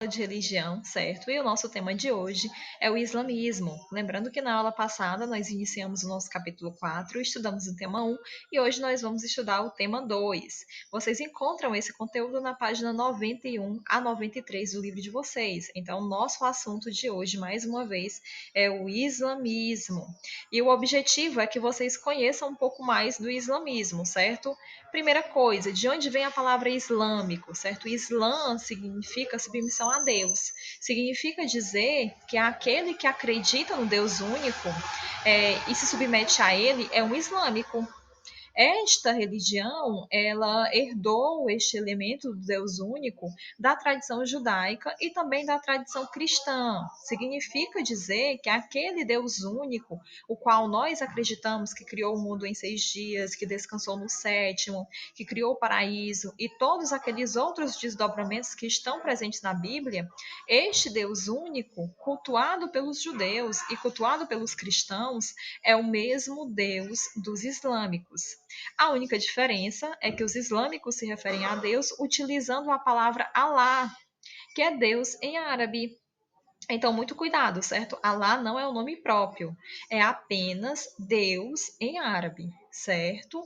de religião, certo? E o nosso tema de hoje é o islamismo. Lembrando que na aula passada nós iniciamos o nosso capítulo 4, estudamos o tema 1 e hoje nós vamos estudar o tema 2. Vocês encontram esse conteúdo na página 91 a 93 do livro de vocês. Então, nosso assunto de hoje, mais uma vez, é o islamismo. E o objetivo é que vocês conheçam um pouco mais do islamismo, certo? Primeira coisa, de onde vem a palavra islâmico, certo? Islã significa submissão a Deus. Significa dizer que aquele que acredita no Deus único e se submete a ele é um islâmico. Esta religião, ela herdou este elemento do Deus único da tradição judaica e também da tradição cristã. Significa dizer que aquele Deus único, o qual nós acreditamos que criou o mundo em 6 dias, que descansou no sétimo, que criou o paraíso e todos aqueles outros desdobramentos que estão presentes na Bíblia, este Deus único, cultuado pelos judeus e cultuado pelos cristãos, é o mesmo Deus dos islâmicos. A única diferença é que os islâmicos se referem a Deus utilizando a palavra Allah, que é Deus em árabe. Então, muito cuidado, certo? Allah não é o nome próprio, é apenas Deus em árabe, certo?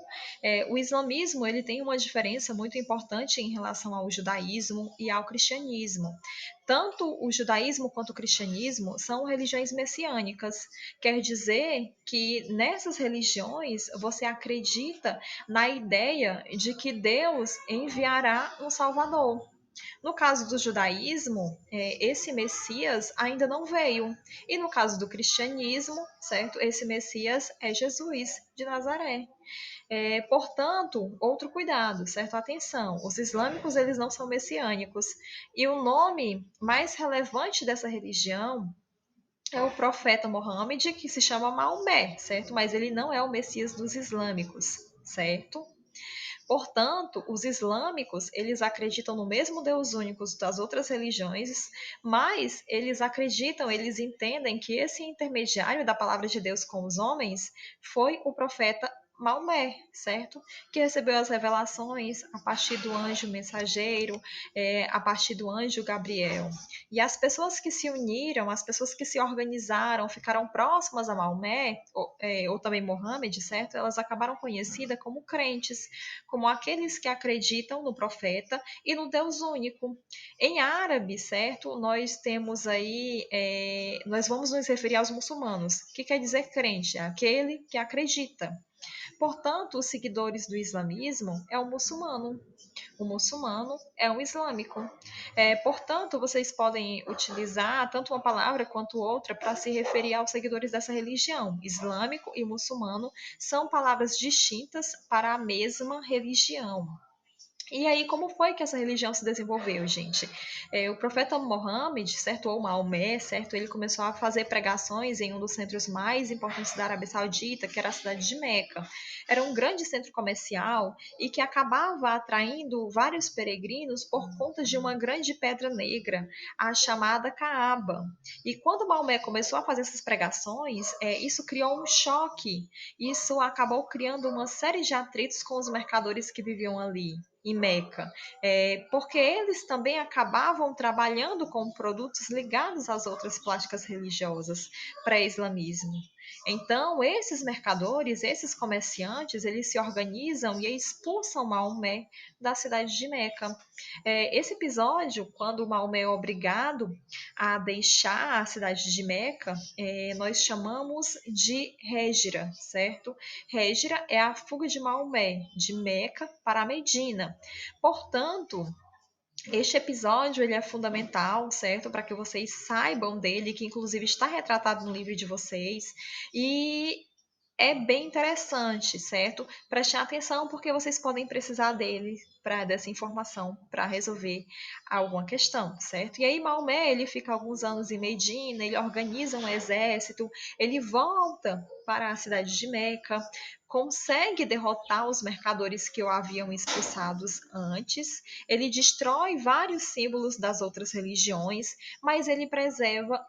O islamismo ele tem uma diferença muito importante em relação ao judaísmo e ao cristianismo. Tanto o judaísmo quanto o cristianismo são religiões messiânicas. Quer dizer que nessas religiões você acredita na ideia de que Deus enviará um Salvador. No caso do judaísmo, esse Messias ainda não veio. E no caso do cristianismo, certo? Esse Messias é Jesus de Nazaré. Portanto, outro cuidado, certo? Atenção, os islâmicos eles não são messiânicos. E o nome mais relevante dessa religião é o profeta Mohammed, que se chama Maomé, certo? Mas ele não é o Messias dos islâmicos, certo? Portanto, os islâmicos, eles acreditam no mesmo Deus único das outras religiões, mas eles acreditam, eles entendem que esse intermediário da palavra de Deus com os homens foi o profeta Maomé, certo? Que recebeu as revelações a partir do anjo mensageiro, a partir do anjo Gabriel. E as pessoas que se uniram, as pessoas que se organizaram, ficaram próximas a Maomé, ou também Mohammed, certo? Elas acabaram conhecidas como crentes, como aqueles que acreditam no profeta e no Deus único. Em árabe, certo? Nós temos aí, nós vamos nos referir aos muçulmanos. O que quer dizer crente? É aquele que acredita. Portanto, os seguidores do islamismo é o muçulmano. O muçulmano é um islâmico. Portanto, vocês podem utilizar tanto uma palavra quanto outra para se referir aos seguidores dessa religião. Islâmico e muçulmano são palavras distintas para a mesma religião. E aí, como foi que essa religião se desenvolveu, gente? O profeta Mohammed, certo, ou Maomé, certo, ele começou a fazer pregações em um dos centros mais importantes da Arábia Saudita, que era a cidade de Meca. Era um grande centro comercial e que acabava atraindo vários peregrinos por conta de uma grande pedra negra, a chamada Kaaba. E quando Maomé começou a fazer essas pregações, isso criou um choque. Isso acabou criando uma série de atritos com os mercadores que viviam ali em Meca, porque eles também acabavam trabalhando com produtos ligados às outras práticas religiosas pré-islamismo. Então, esses mercadores, esses comerciantes, eles se organizam e expulsam Maomé da cidade de Meca. Esse episódio, quando Maomé é obrigado a deixar a cidade de Meca, nós chamamos de Hégira, certo? Hégira é a fuga de Maomé, de Meca para Medina. Portanto, este episódio ele é fundamental, certo? Para que vocês saibam dele, que inclusive está retratado no livro de vocês. E é bem interessante, certo? Prestem atenção porque vocês podem precisar dessa informação para resolver alguma questão, certo? E aí Maomé, ele fica alguns anos em Medina, ele organiza um exército, ele volta para a cidade de Meca, consegue derrotar os mercadores que o haviam expulsados antes, ele destrói vários símbolos das outras religiões, mas ele preserva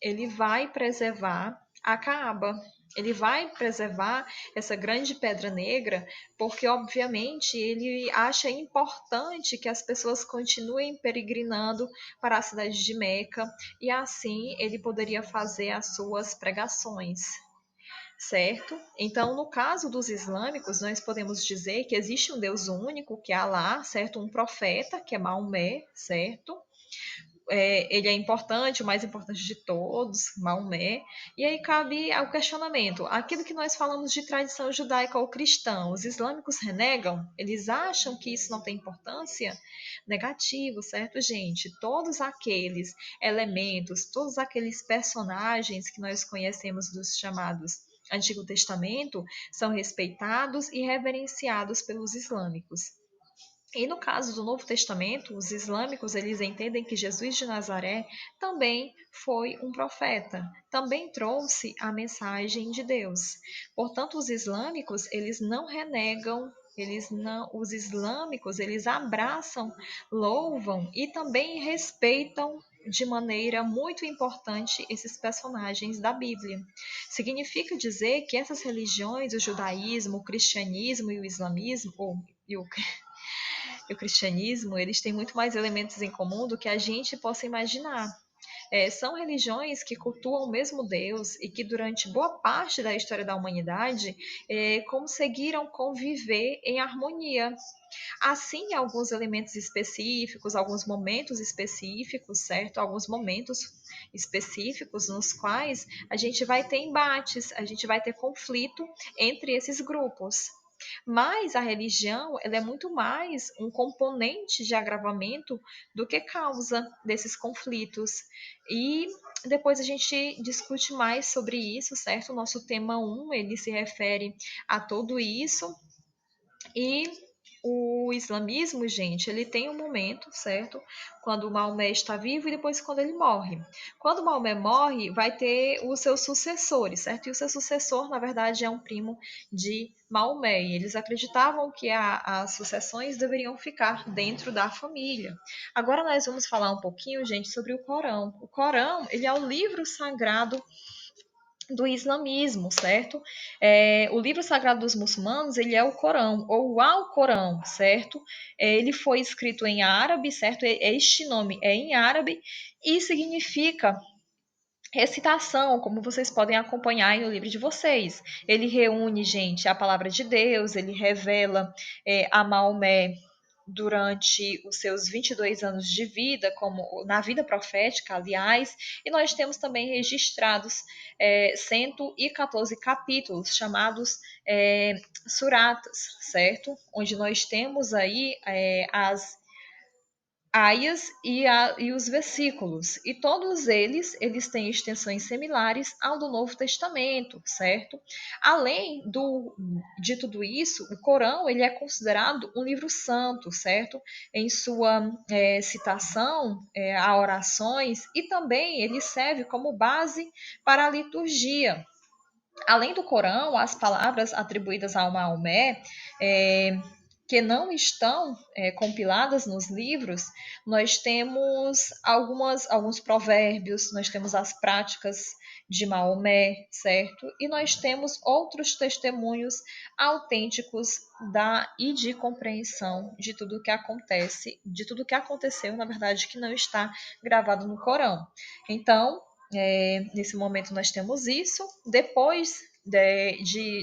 ele vai preservar a Kaaba. Ele vai preservar essa grande pedra negra, porque, obviamente, ele acha importante que as pessoas continuem peregrinando para a cidade de Meca, e assim ele poderia fazer as suas pregações. Certo? Então, no caso dos islâmicos, nós podemos dizer que existe um Deus único, que é Alá, certo? Um profeta, que é Maomé, certo? Ele é importante, o mais importante de todos, Maomé. E aí cabe ao questionamento: aquilo que nós falamos de tradição judaica ou cristã, os islâmicos renegam? Eles acham que isso não tem importância? Negativo, certo, gente? Todos aqueles elementos, todos aqueles personagens que nós conhecemos dos chamados Antigo Testamento são respeitados e reverenciados pelos islâmicos. E no caso do Novo Testamento, os islâmicos eles entendem que Jesus de Nazaré também foi um profeta, também trouxe a mensagem de Deus. Portanto, os islâmicos eles não renegam, os islâmicos eles abraçam, louvam e também respeitam de maneira muito importante esses personagens da Bíblia. Significa dizer que essas religiões, o judaísmo, o cristianismo e o islamismo, e o cristianismo, eles têm muito mais elementos em comum do que a gente possa imaginar. São religiões que cultuam o mesmo Deus e que, durante boa parte da história da humanidade, conseguiram conviver em harmonia. Assim, alguns elementos específicos, alguns momentos específicos, certo? Alguns momentos específicos nos quais a gente vai ter embates, a gente vai ter conflito entre esses grupos. Mas a religião, ela é muito mais um componente de agravamento do que causa desses conflitos. E depois a gente discute mais sobre isso, certo? O nosso tema 1, ele se refere a tudo isso. E o islamismo, gente, ele tem um momento, certo? Quando Maomé está vivo e depois quando ele morre. Quando Maomé morre, vai ter os seus sucessores, certo? E o seu sucessor, na verdade, é um primo de Maomé. E eles acreditavam que as sucessões deveriam ficar dentro da família. Agora nós vamos falar um pouquinho, gente, sobre o Corão. O Corão, ele é o livro sagrado do islamismo, certo? O livro sagrado dos muçulmanos, ele é o Corão, ou o Alcorão, certo? Ele foi escrito em árabe, certo? Este nome é em árabe e significa recitação, como vocês podem acompanhar aí no livro de vocês. Ele reúne, gente, a palavra de Deus, ele revela a Maomé durante os seus 22 anos de vida, como na vida profética, aliás, e nós temos também registrados 114 capítulos, chamados suratas, certo? Onde nós temos aí as aias e os versículos, e todos eles têm extensões similares ao do Novo Testamento, certo? Além de tudo isso, o Corão ele é considerado um livro santo, certo? Em sua citação a orações, e também ele serve como base para a liturgia. Além do Corão, as palavras atribuídas ao Maomé, que não estão compiladas nos livros, nós temos alguns provérbios, nós temos as práticas de Maomé, certo? E nós temos outros testemunhos autênticos e de compreensão de tudo o que acontece, de tudo o que aconteceu, na verdade, que não está gravado no Corão. Então, nesse momento nós temos isso. Depois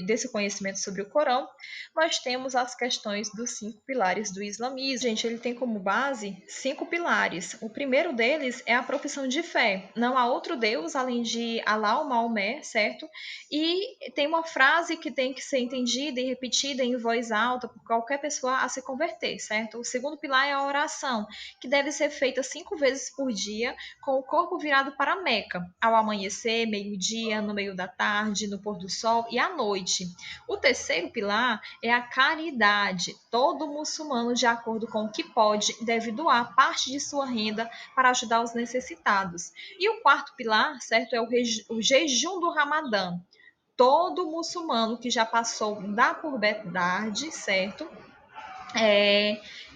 desse conhecimento sobre o Corão, nós temos as questões dos 5 pilares do islamismo. Gente, ele tem como base 5 pilares. O primeiro deles é a profissão de fé. Não há outro Deus além de Alá ou Maomé, certo? E tem uma frase que tem que ser entendida e repetida em voz alta por qualquer pessoa a se converter, certo? O segundo pilar é a oração, que deve ser feita 5 vezes por dia, com o corpo virado para Meca, ao amanhecer, meio-dia, no meio da tarde, no pôr do sol e à noite. O terceiro pilar é a caridade. Todo muçulmano, de acordo com o que pode, deve doar parte de sua renda para ajudar os necessitados. E o quarto pilar, certo, é o jejum do Ramadã. Todo muçulmano que já passou da puberdade, certo?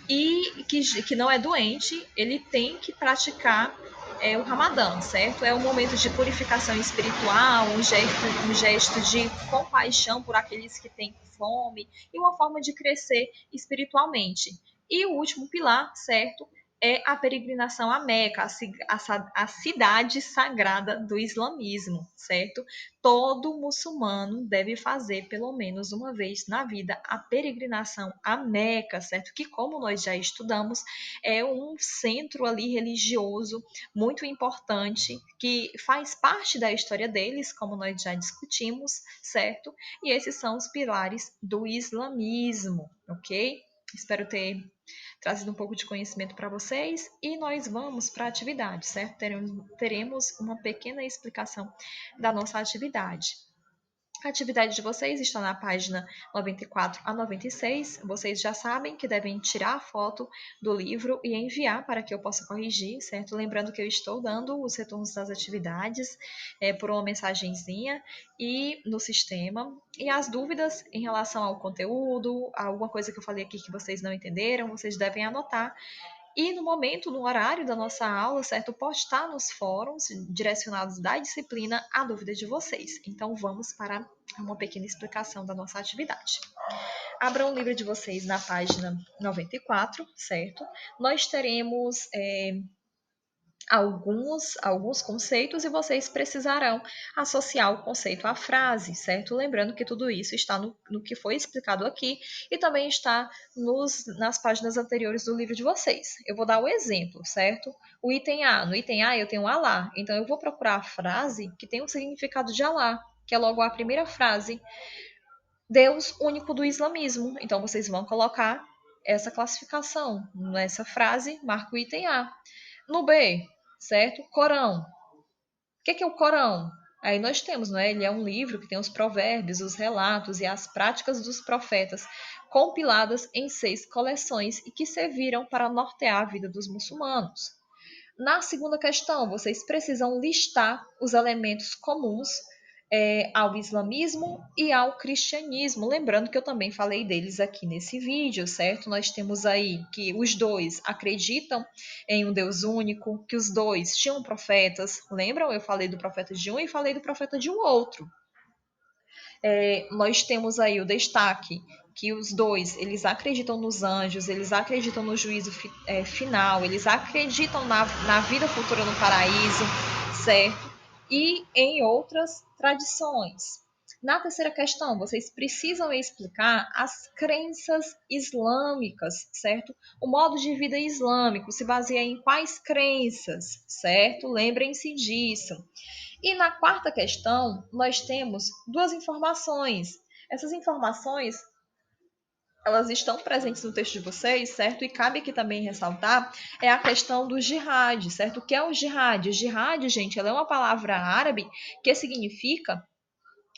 E que não é doente, ele tem que praticar o Ramadã, certo? É um momento de purificação espiritual, um gesto de compaixão por aqueles que têm fome e uma forma de crescer espiritualmente. E o último pilar, certo? É a peregrinação à Meca, a cidade sagrada do islamismo, certo? Todo muçulmano deve fazer pelo menos uma vez na vida a peregrinação à Meca, certo? Que, como nós já estudamos, é um centro ali religioso muito importante que faz parte da história deles, como nós já discutimos, certo? E esses são os pilares do islamismo, ok? Espero ter trazido um pouco de conhecimento para vocês e nós vamos para a atividade, certo? Teremos uma pequena explicação da nossa atividade. A atividade de vocês está na página 94 a 96. Vocês já sabem que devem tirar a foto do livro e enviar para que eu possa corrigir, certo? Lembrando que eu estou dando os retornos das atividades por uma mensagenzinha e no sistema. E as dúvidas em relação ao conteúdo, alguma coisa que eu falei aqui que vocês não entenderam, vocês devem anotar e no momento, no horário da nossa aula, certo, postar nos fóruns direcionados da disciplina a dúvida de vocês. Então, vamos para uma pequena explicação da nossa atividade. Abram o livro de vocês na página 94, certo? Nós teremos alguns conceitos e vocês precisarão associar o conceito à frase, certo? Lembrando que tudo isso está no que foi explicado aqui e também está nas páginas anteriores do livro de vocês. Eu vou dar o exemplo, certo? O item A. No item A eu tenho Alá, então eu vou procurar a frase que tem o significado de Alá, que é logo a primeira frase, Deus único do islamismo. Então vocês vão colocar essa classificação nessa frase, marca o item A. No B, certo? Corão. O que é o Corão? Aí nós temos, não é? Ele é um livro que tem os provérbios, os relatos e as práticas dos profetas compiladas em 6 coleções e que serviram para nortear a vida dos muçulmanos. Na segunda questão, vocês precisam listar os elementos comuns ao islamismo e ao cristianismo. Lembrando que eu também falei deles aqui nesse vídeo, certo? Nós temos aí que os dois acreditam em um Deus único, que os dois tinham profetas. Lembram? Eu falei do profeta de um e falei do profeta de um outro. Nós temos aí o destaque que os dois, eles acreditam nos anjos, eles acreditam no juízo final, eles acreditam na vida futura no paraíso, certo? E em outras tradições. Na terceira questão, vocês precisam explicar as crenças islâmicas, certo? O modo de vida islâmico se baseia em quais crenças, certo? Lembrem-se disso. E na quarta questão, nós temos duas informações. Essas informações, elas estão presentes no texto de vocês, certo? E cabe aqui também ressaltar é a questão do jihad, certo? O que é o jihad? O jihad, gente, ela é uma palavra árabe que significa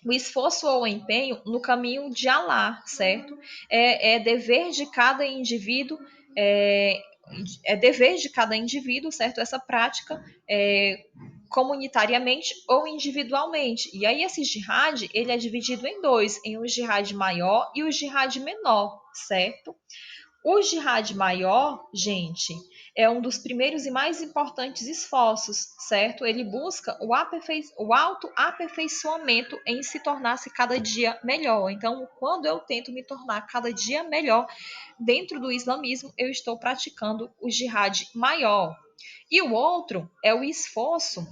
o esforço ou o empenho no caminho de Alá, certo? É dever de cada indivíduo, dever de cada indivíduo, certo? Essa prática comunitariamente ou individualmente. E aí esse jihad, ele é dividido em dois, em um jihad maior e o jihad menor, certo? O jihad maior, gente, é um dos primeiros e mais importantes esforços, certo? Ele busca o autoaperfeiçoamento em se tornar-se cada dia melhor. Então, quando eu tento me tornar cada dia melhor dentro do islamismo, eu estou praticando o jihad maior. E o outro é o esforço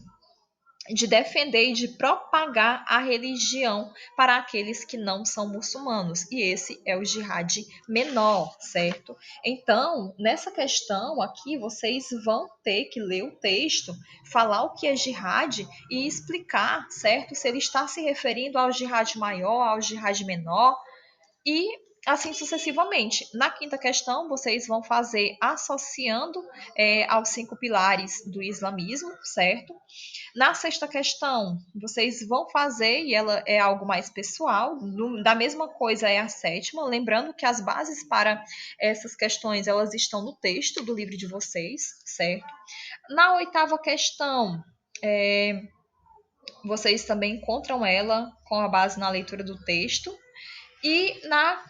de defender e de propagar a religião para aqueles que não são muçulmanos. E esse é o jihad menor, certo? Então, nessa questão aqui, vocês vão ter que ler o texto, falar o que é jihad e explicar, certo? Se ele está se referindo ao jihad maior, ao jihad menor, e assim sucessivamente. Na quinta questão, vocês vão fazer associando aos 5 pilares do islamismo, certo? Na sexta questão, vocês vão fazer, e ela é algo mais pessoal, da mesma coisa é a sétima, lembrando que as bases para essas questões, elas estão no texto do livro de vocês, certo? Na oitava questão, vocês também encontram ela com a base na leitura do texto. E na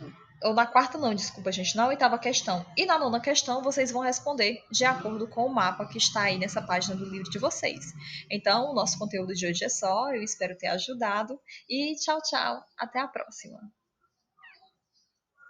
Ou na quarta não, desculpa, gente, na oitava questão. E na nona questão, vocês vão responder de acordo com o mapa que está aí nessa página do livro de vocês. Então, o nosso conteúdo de hoje é só, eu espero ter ajudado. E tchau, tchau, até a próxima.